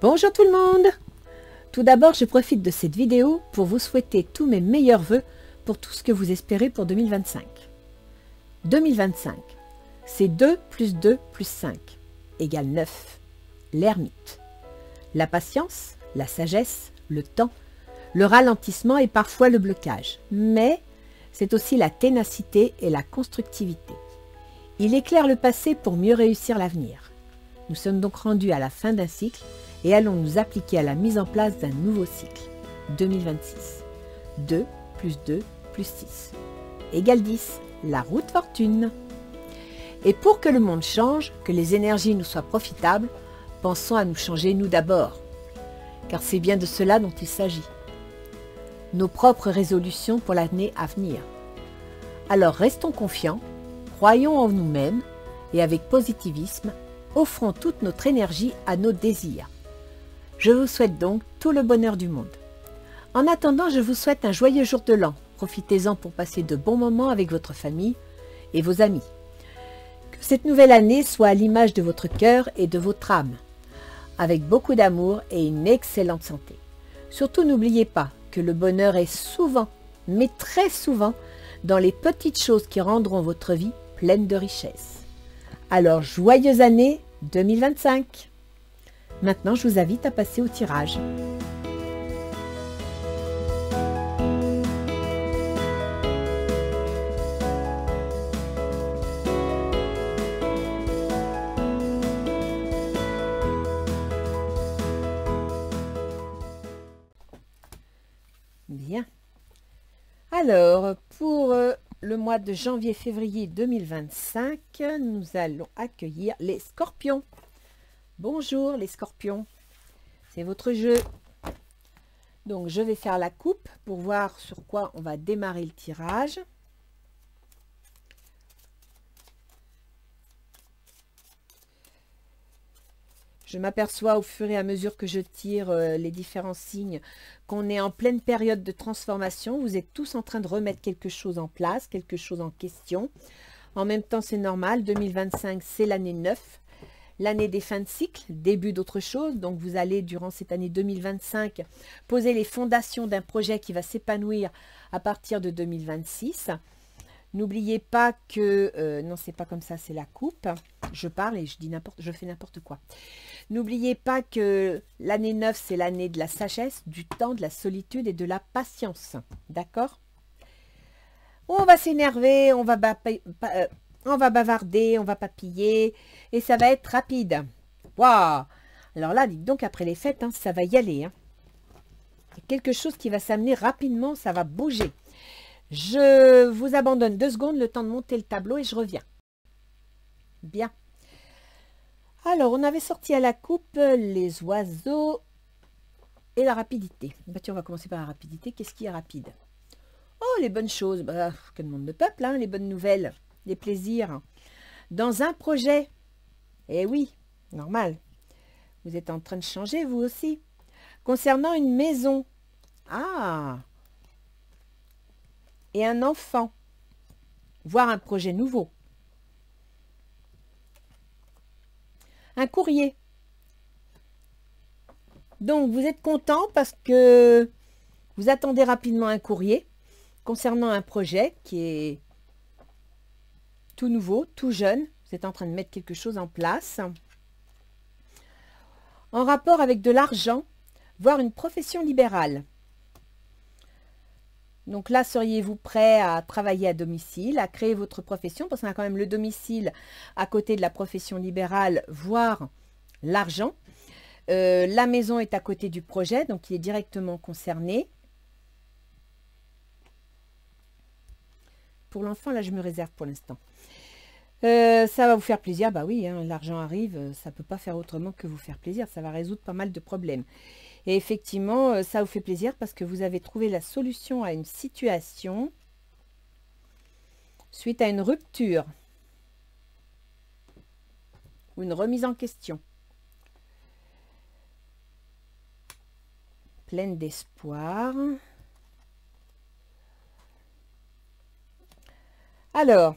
Bonjour tout le monde! Tout d'abord, je profite de cette vidéo pour vous souhaiter tous mes meilleurs vœux pour tout ce que vous espérez pour 2025. 2025, c'est 2 plus 2 plus 5 égale 9. L'ermite. La patience, la sagesse, le temps, le ralentissement et parfois le blocage. Mais c'est aussi la ténacité et la constructivité. Il éclaire le passé pour mieux réussir l'avenir. Nous sommes donc rendus à la fin d'un cycle et allons nous appliquer à la mise en place d'un nouveau cycle, 2026. 2 plus 2 plus 6 égale 10, la route fortune. Et pour que le monde change, que les énergies nous soient profitables, pensons à nous changer nous d'abord, car c'est bien de cela dont il s'agit. Nos propres résolutions pour l'année à venir. Alors restons confiants, croyons en nous-mêmes et avec positivisme, offrons toute notre énergie à nos désirs. Je vous souhaite donc tout le bonheur du monde. En attendant, je vous souhaite un joyeux jour de l'an. Profitez-en pour passer de bons moments avec votre famille et vos amis. Que cette nouvelle année soit à l'image de votre cœur et de votre âme, avec beaucoup d'amour et une excellente santé. Surtout n'oubliez pas que le bonheur est souvent, mais très souvent, dans les petites choses qui rendront votre vie pleine de richesse. Alors, joyeuse année 2025! Maintenant, je vous invite à passer au tirage. Bien. Alors, pour le mois de janvier-février 2025, nous allons accueillir les scorpions. Bonjour les scorpions, c'est votre jeu. Donc je vais faire la coupe pour voir sur quoi on va démarrer le tirage. Je m'aperçois au fur et à mesure que je tire les différents signes qu'on est en pleine période de transformation. Vous êtes tous en train de remettre quelque chose en place, quelque chose en question. En même temps, c'est normal, 2025, c'est l'année 9. L'année des fins de cycle, début d'autre chose. Donc, vous allez, durant cette année 2025, poser les fondations d'un projet qui va s'épanouir à partir de 2026. N'oubliez pas que... non, c'est pas comme ça, c'est la coupe. Je parle et je fais n'importe quoi. N'oubliez pas que l'année 9, c'est l'année de la sagesse, du temps, de la solitude et de la patience. D'accord? On va s'énerver, on va bavarder, on va papiller et ça va être rapide. Waouh! Alors là, dites donc, après les fêtes, hein, ça va y aller. Hein. Il y a quelque chose qui va s'amener rapidement, ça va bouger. Je vous abandonne 2 secondes, le temps de monter le tableau et je reviens. Bien. Alors, on avait sorti à la coupe les oiseaux et la rapidité. Bah, tiens, on va commencer par la rapidité. Qu'est-ce qui est rapide? Oh, les bonnes choses. Bah, que demande le peuple, hein, les bonnes nouvelles. Les plaisirs, dans un projet. Eh oui, normal. Vous êtes en train de changer, vous aussi. Concernant une maison. Ah! Et un enfant. Voire un projet nouveau. Un courrier. Donc, vous êtes content parce que vous attendez rapidement un courrier concernant un projet qui est tout nouveau, tout jeune. Vous êtes en train de mettre quelque chose en place. En rapport avec de l'argent, voire une profession libérale. Donc là, seriez-vous prêt à travailler à domicile, à créer votre profession, parce qu'on a quand même le domicile à côté de la profession libérale, voire l'argent. La maison est à côté du projet, donc il est directement concerné. Pour l'enfant, là, je me réserve pour l'instant. Ça va vous faire plaisir, bah oui, hein, l'argent arrive, ça ne peut pas faire autrement que vous faire plaisir, ça va résoudre pas mal de problèmes. Et effectivement, ça vous fait plaisir parce que vous avez trouvé la solution à une situation suite à une rupture ou une remise en question. Pleine d'espoir. Alors,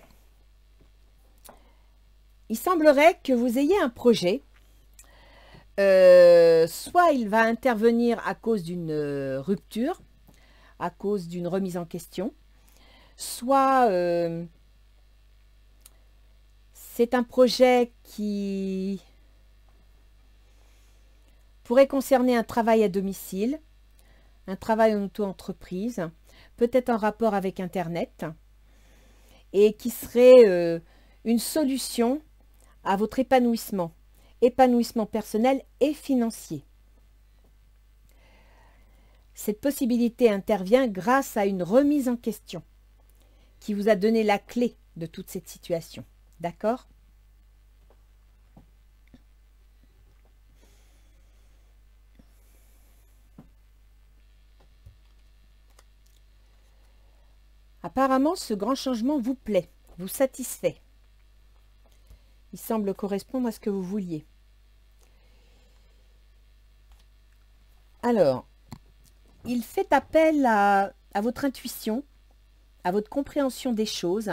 il semblerait que vous ayez un projet soit il va intervenir à cause d'une rupture, à cause d'une remise en question, soit c'est un projet qui pourrait concerner un travail à domicile, un travail en auto-entreprise, peut-être en rapport avec Internet, et qui serait une solution à votre épanouissement personnel et financier. Cette possibilité intervient grâce à une remise en question qui vous a donné la clé de toute cette situation. D'accord ? Apparemment, ce grand changement vous plaît, vous satisfait. Il semble correspondre à ce que vous vouliez. Alors, il fait appel à votre intuition, à votre compréhension des choses.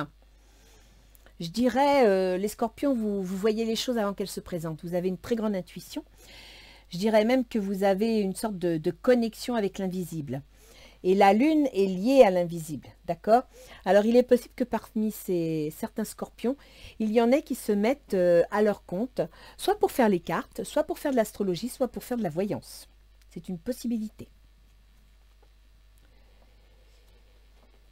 Je dirais, les scorpions, vous voyez les choses avant qu'elles se présentent. Vous avez une très grande intuition. Je dirais même que vous avez une sorte de connexion avec l'invisible. Et la lune est liée à l'invisible, d'accord? Alors, il est possible que parmi certains scorpions, il y en ait qui se mettent à leur compte, soit pour faire les cartes, soit pour faire de l'astrologie, soit pour faire de la voyance. C'est une possibilité.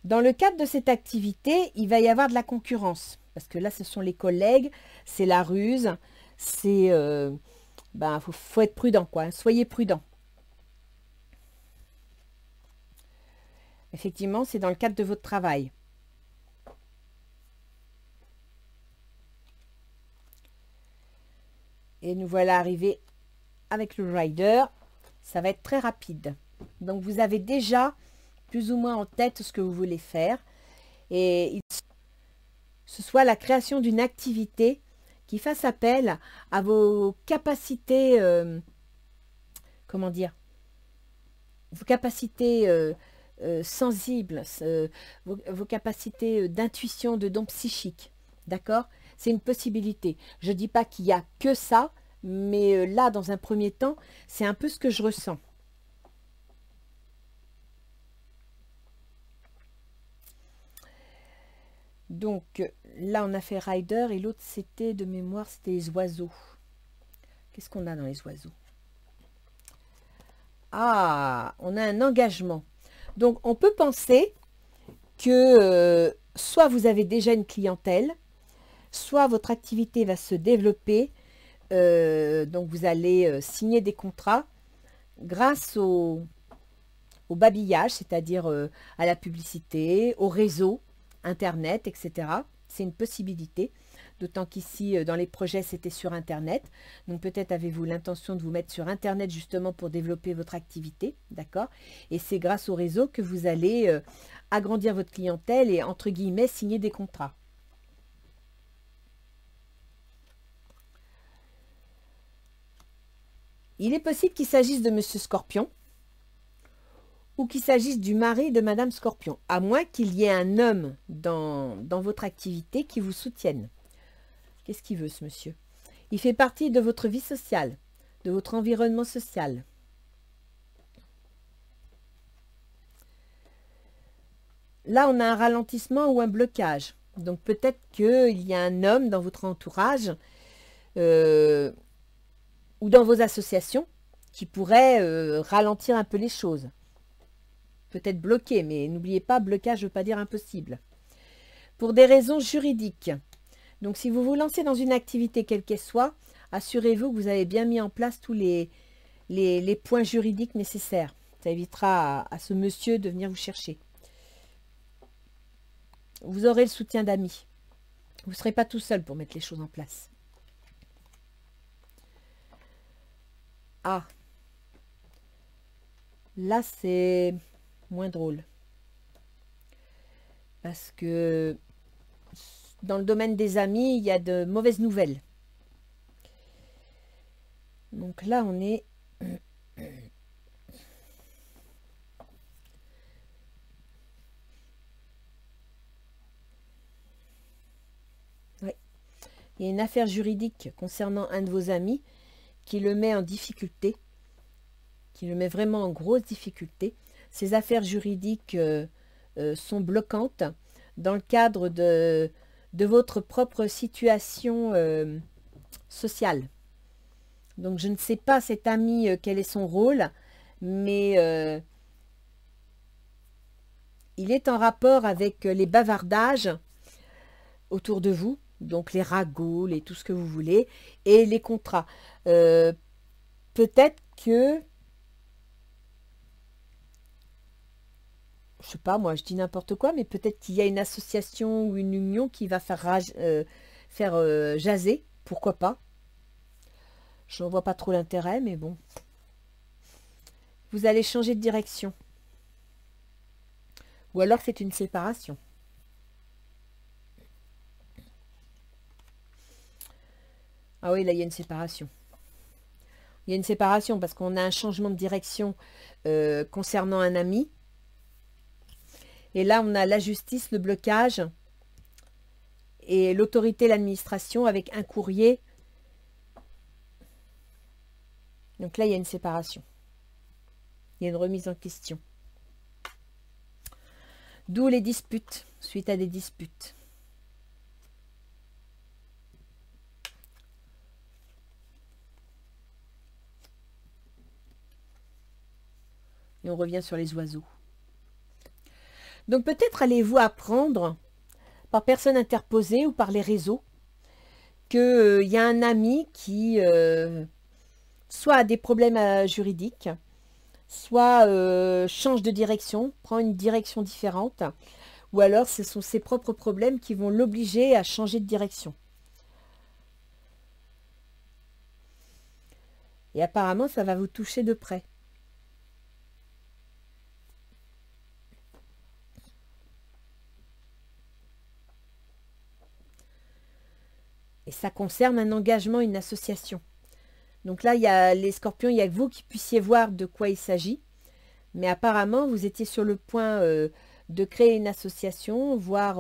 Dans le cadre de cette activité, il va y avoir de la concurrence. Parce que là, ce sont les collègues, c'est la ruse, c'est... faut être prudent, quoi. Soyez prudent. Effectivement, c'est dans le cadre de votre travail. Et nous voilà arrivés avec le rider. Ça va être très rapide. Donc, vous avez déjà plus ou moins en tête ce que vous voulez faire. Et ce soit la création d'une activité qui fasse appel à vos capacités, comment dire, vos capacités sensibles, vos capacités d'intuition, de don psychique. D'accord? C'est une possibilité. Je ne dis pas qu'il n'y a que ça, mais là, dans un premier temps, c'est un peu ce que je ressens. Donc, là, on a fait Rider et l'autre, c'était, de mémoire, c'était les oiseaux. Qu'est-ce qu'on a dans les oiseaux? Ah, on a un engagement. Donc, on peut penser que soit vous avez déjà une clientèle, soit votre activité va se développer. Donc, vous allez signer des contrats grâce au babillage, c'est-à-dire à la publicité, au réseau, Internet, etc. C'est une possibilité, d'autant qu'ici, dans les projets, c'était sur Internet. Donc peut-être avez-vous l'intention de vous mettre sur Internet justement pour développer votre activité, d'accord? Et c'est grâce au réseau que vous allez agrandir votre clientèle et, entre guillemets, signer des contrats. Il est possible qu'il s'agisse de Monsieur Scorpion, ou qu'il s'agisse du mari de Madame Scorpion, à moins qu'il y ait un homme dans votre activité qui vous soutienne. Qu'est-ce qu'il veut, ce monsieur? Il fait partie de votre vie sociale, de votre environnement social. Là, on a un ralentissement ou un blocage. Donc, peut-être qu'il y a un homme dans votre entourage ou dans vos associations qui pourrait ralentir un peu les choses. Peut-être bloqué, mais n'oubliez pas, blocage ne veut pas dire impossible. Pour des raisons juridiques. Donc, si vous vous lancez dans une activité quelle qu'elle soit, assurez-vous que vous avez bien mis en place tous les points juridiques nécessaires. Ça évitera à ce monsieur de venir vous chercher. Vous aurez le soutien d'amis. Vous ne serez pas tout seul pour mettre les choses en place. Ah. Là, c'est moins drôle. Parce que dans le domaine des amis, il y a de mauvaises nouvelles. Donc là, on est... Ouais. Il y a une affaire juridique concernant un de vos amis qui le met en difficulté, qui le met vraiment en grosse difficulté. Ces affaires juridiques sont bloquantes dans le cadre de votre propre situation sociale. Donc je ne sais pas cet ami quel est son rôle, mais il est en rapport avec les bavardages autour de vous, donc les ragots, tout ce que vous voulez, et les contrats. Peut-être que, je sais pas, moi je dis n'importe quoi, mais peut-être qu'il y a une association ou une union qui va faire jaser, pourquoi pas. Je n'en vois pas trop l'intérêt, mais bon. Vous allez changer de direction. Ou alors c'est une séparation. Ah oui, là il y a une séparation. Il y a une séparation parce qu'on a un changement de direction concernant un ami. Et là, on a la justice, le blocage et l'autorité, l'administration avec un courrier. Donc là, il y a une séparation. Il y a une remise en question. D'où les disputes, suite à des disputes. Et on revient sur les oiseaux. Donc peut-être allez-vous apprendre par personne interposée ou par les réseaux qu'il y a un ami qui soit a des problèmes juridiques, soit change de direction, prend une direction différente, ou alors ce sont ses propres problèmes qui vont l'obliger à changer de direction. Et apparemment, ça va vous toucher de près. Et ça concerne un engagement, une association. Donc là, il y a les scorpions, il y a que vous qui puissiez voir de quoi il s'agit. Mais apparemment, vous étiez sur le point de créer une association, voire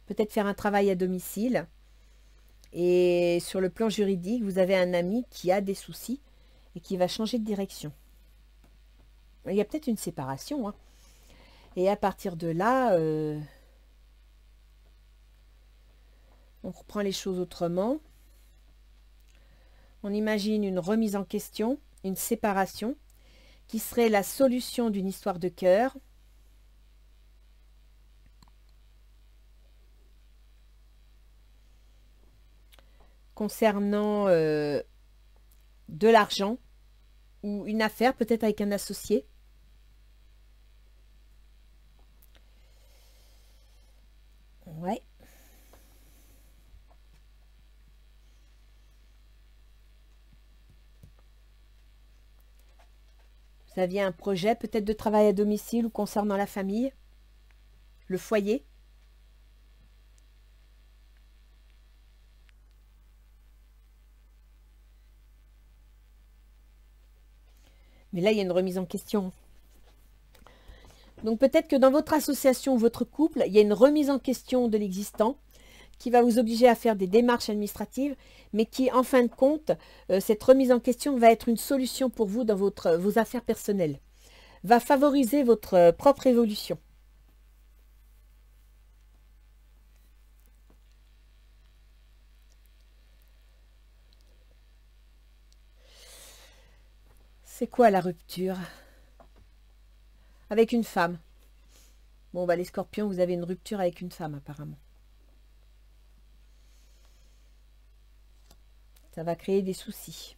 peut-être faire un travail à domicile. Et sur le plan juridique, vous avez un ami qui a des soucis et qui va changer de direction. Il y a peut-être une séparation. Hein. Et à partir de là, on reprend les choses autrement. On imagine une remise en question, une séparation, qui serait la solution d'une histoire de cœur. Concernant de l'argent ou une affaire, peut-être avec un associé. Ouais. Vous aviez un projet peut-être de travail à domicile ou concernant la famille, le foyer. Mais là, il y a une remise en question. Donc peut-être que dans votre association ou votre couple, il y a une remise en question de l'existant qui va vous obliger à faire des démarches administratives, mais qui, en fin de compte, cette remise en question va être une solution pour vous dans vos affaires personnelles. Va favoriser votre propre évolution. C'est quoi la rupture? Avec une femme. Bon, bah les scorpions, vous avez une rupture avec une femme, apparemment. Ça va créer des soucis.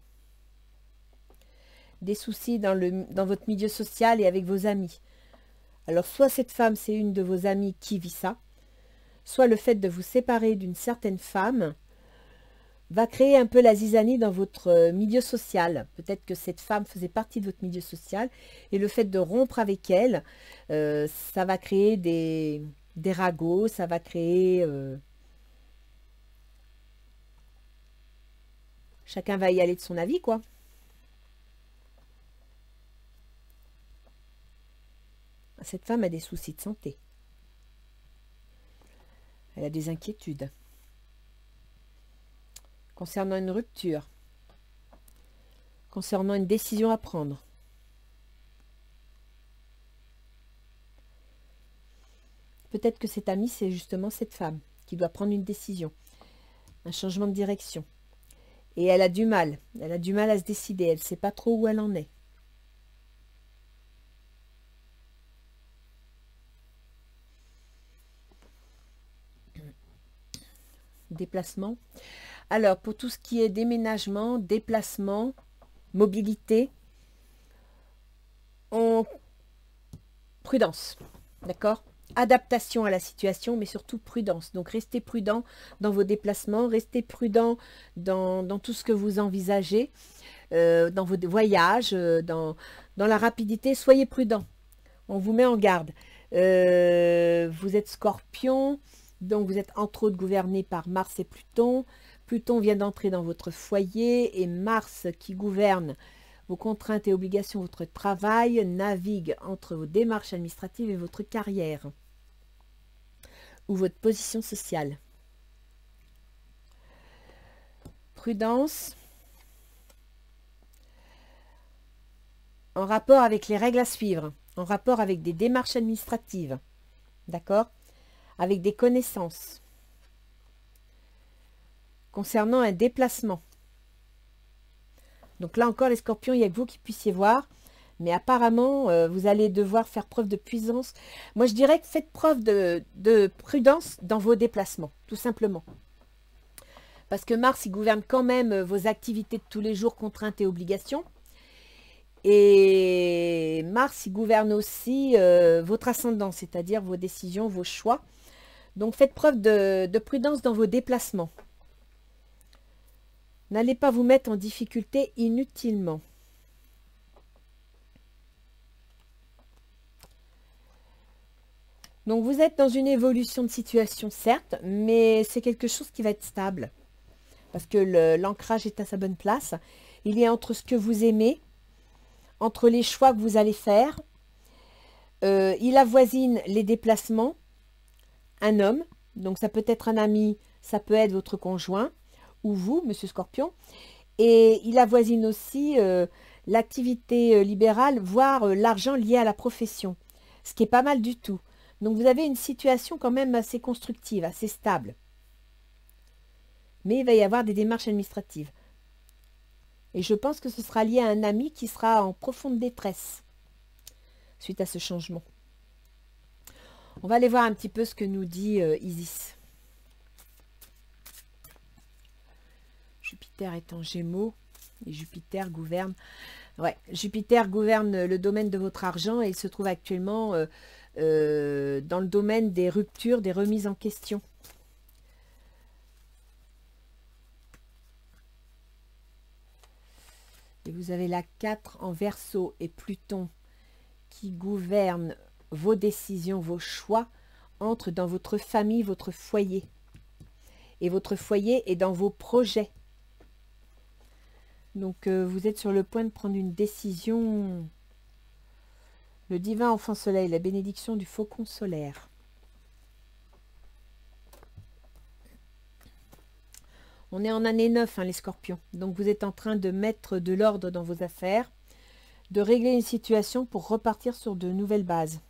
Des soucis dans votre milieu social et avec vos amis. Alors, soit cette femme, c'est une de vos amies qui vit ça, soit le fait de vous séparer d'une certaine femme va créer un peu la zizanie dans votre milieu social. Peut-être que cette femme faisait partie de votre milieu social et le fait de rompre avec elle, ça va créer des ragots, ça va créer... chacun va y aller de son avis, quoi. Cette femme a des soucis de santé. Elle a des inquiétudes. concernant une rupture, concernant une décision à prendre. Peut-être que cet ami, c'est justement cette femme qui doit prendre une décision, un changement de direction. Et elle a du mal à se décider, elle ne sait pas trop où elle en est. Déplacement. Alors, pour tout ce qui est déménagement, déplacement, mobilité, prudence, d'accord? Adaptation à la situation, mais surtout prudence. Donc, restez prudent dans vos déplacements, restez prudent dans tout ce que vous envisagez, dans vos voyages, dans la rapidité. Soyez prudent. On vous met en garde. Vous êtes Scorpion, donc vous êtes entre autres gouverné par Mars et Pluton. Pluton vient d'entrer dans votre foyer et Mars qui gouverne vos contraintes et obligations, votre travail, navigue entre vos démarches administratives et votre carrière ou votre position sociale. Prudence en rapport avec les règles à suivre, en rapport avec des démarches administratives, d'accord? Avec des connaissances. Concernant un déplacement. Donc là encore, les scorpions, il n'y a que vous qui puissiez voir. Mais apparemment, vous allez devoir faire preuve de puissance. Moi, je dirais que faites preuve de prudence dans vos déplacements, tout simplement. Parce que Mars, il gouverne quand même vos activités de tous les jours, contraintes et obligations. Et Mars, il gouverne aussi votre ascendant, c'est-à-dire vos décisions, vos choix. Donc, faites preuve de prudence dans vos déplacements. N'allez pas vous mettre en difficulté inutilement. Donc, vous êtes dans une évolution de situation, certes, mais c'est quelque chose qui va être stable. Parce que l'ancrage est à sa bonne place. Il est entre ce que vous aimez, entre les choix que vous allez faire. Il avoisine les déplacements. Un homme, donc ça peut être un ami, ça peut être votre conjoint, ou vous, monsieur Scorpion. Et il avoisine aussi l'activité libérale, voire l'argent lié à la profession. Ce qui est pas mal du tout. Donc, vous avez une situation quand même assez constructive, assez stable. Mais il va y avoir des démarches administratives. Et je pense que ce sera lié à un ami qui sera en profonde détresse suite à ce changement. On va aller voir un petit peu ce que nous dit Isis. Jupiter est en Gémeaux et Jupiter gouverne... Ouais, Jupiter gouverne le domaine de votre argent et il se trouve actuellement dans le domaine des ruptures, des remises en question. Et vous avez la 4 en Verseau et Pluton qui gouverne vos décisions, vos choix, entre dans votre famille, votre foyer. Et votre foyer est dans vos projets. Donc, vous êtes sur le point de prendre une décision. Le divin enfant soleil, la bénédiction du faucon solaire. On est en année 9, hein, les scorpions. Donc, vous êtes en train de mettre de l'ordre dans vos affaires, de régler une situation pour repartir sur de nouvelles bases.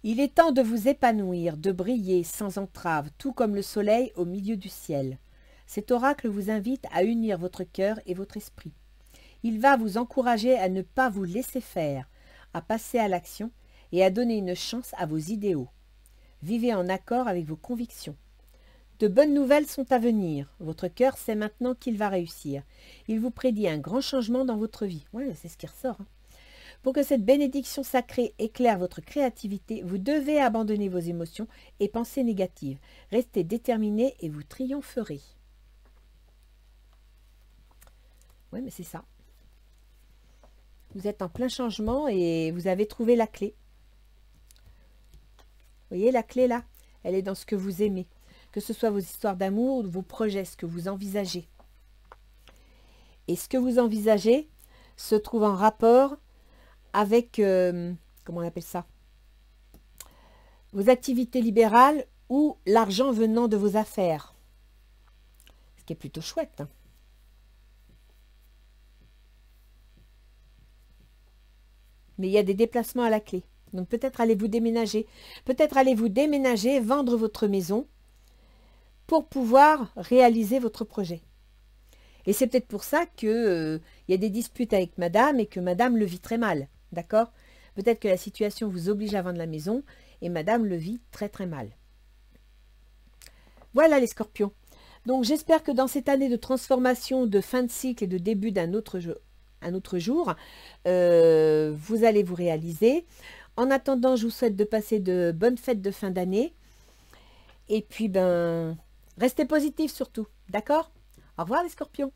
Il est temps de vous épanouir, de briller sans entrave, tout comme le soleil au milieu du ciel. Cet oracle vous invite à unir votre cœur et votre esprit. Il va vous encourager à ne pas vous laisser faire, à passer à l'action et à donner une chance à vos idéaux. Vivez en accord avec vos convictions. De bonnes nouvelles sont à venir. Votre cœur sait maintenant qu'il va réussir. Il vous prédit un grand changement dans votre vie. Oui, c'est ce qui ressort, hein. Pour que cette bénédiction sacrée éclaire votre créativité, vous devez abandonner vos émotions et pensées négatives. Restez déterminé et vous triompherez. Oui, mais c'est ça. Vous êtes en plein changement et vous avez trouvé la clé. Vous voyez la clé là? Elle est dans ce que vous aimez. Que ce soit vos histoires d'amour, vos projets, ce que vous envisagez. Et ce que vous envisagez se trouve en rapport avec, comment on appelle ça? Vos activités libérales ou l'argent venant de vos affaires. Ce qui est plutôt chouette, hein. Mais il y a des déplacements à la clé. Donc peut-être allez-vous déménager. Peut-être allez-vous déménager, vendre votre maison pour pouvoir réaliser votre projet. Et c'est peut-être pour ça que y a des disputes avec madame et que madame le vit très mal. D'accord? Peut-être que la situation vous oblige à vendre la maison et madame le vit très très mal. Voilà les scorpions. Donc j'espère que dans cette année de transformation, de fin de cycle et de début d'un autre jour, vous allez vous réaliser. En attendant, je vous souhaite de passer de bonnes fêtes de fin d'année. Et puis, restez positifs surtout. D'accord? Au revoir les scorpions.